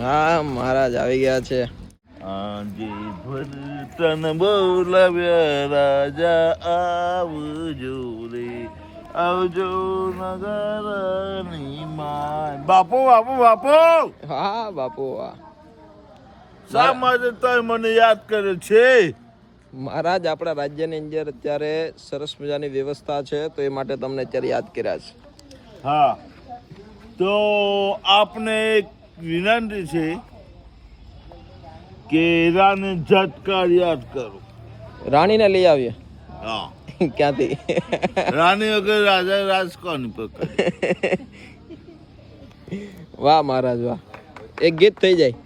હા મહારાજ આવી ગયા છે. આજે ભરતન બોલાવ્યા રાજા આવજો રે આવજો નગરની માય. બાપુ બાપુ બાપુ હા બાપુ વાહ. શા માટે તમે મને યાદ કરે છે? મહારાજ આપણા રાજ્યની અંદર અત્યારે સરસ મજાની વ્યવસ્થા છે તો એ માટે તમને અત્યારે યાદ કર્યા છે. હા, તો આપને એક વિનંતી છે કે રાને ઝટકાર યાદ કરો. રાણીને લઈ આવીએ. હા, ક્યાંથી? રાની વગર રાજા રાજ કોની પર કરે? વાહ મહારાજ વાહ. એક ગીત થઈ જાય.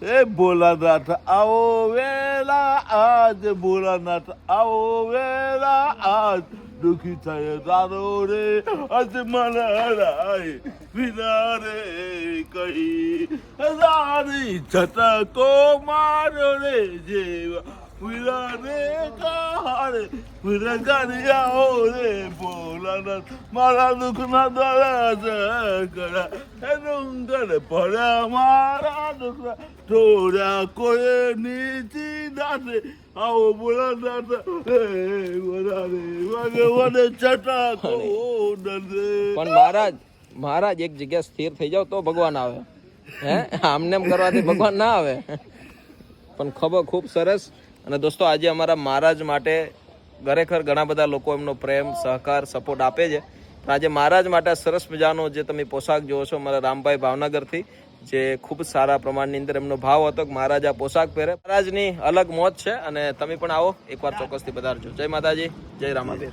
એ ભોલાનાથ આવો વેલા આજ, ભોલાનાથ આવો વેલા આજ, દુખી થાય તારો રે અજ મનરાય વિના રે કહી રાની છટકો મારો રે જેવા વિના રે કારે વિરગરિયાઓ રે ભોલાનાથ મારા દુઃખના દરજ કરા એ ડુંગર પડ્યા મારા દુઃખના થોડા કોઈ નીચી નાથે આવો ભોલાનાથ હે વરારે વાગે વડે છટકો ડરે. પણ મહારાજ એક જગ્યા સ્થિર થઈ જાવ તો ભગવાન આવે. હે આમને એમ કરવાથી ભગવાન ના આવે. પણ ખબર ખૂબ સરસ. અને દોસ્તો આજે અમારા મહારાજ માટે ખરેખર ઘણા બધા લોકો એમનો પ્રેમ સહકાર સપોર્ટ આપે છે. પણ આજે મહારાજ માટે સરસ મજાનો જે તમે પોશાક જોવો છો મારા રામભાઈ ભાવનગરથી, જે ખૂબ સારા પ્રમાણની અંદર એમનો ભાવ હતો કે મહારાજ આ પોશાક પહેરે. મહારાજની અલગ મોજ છે અને તમે પણ આવો એકવાર ચોક્કસથી પધારજો. જય માતાજી, જય રામાબીર.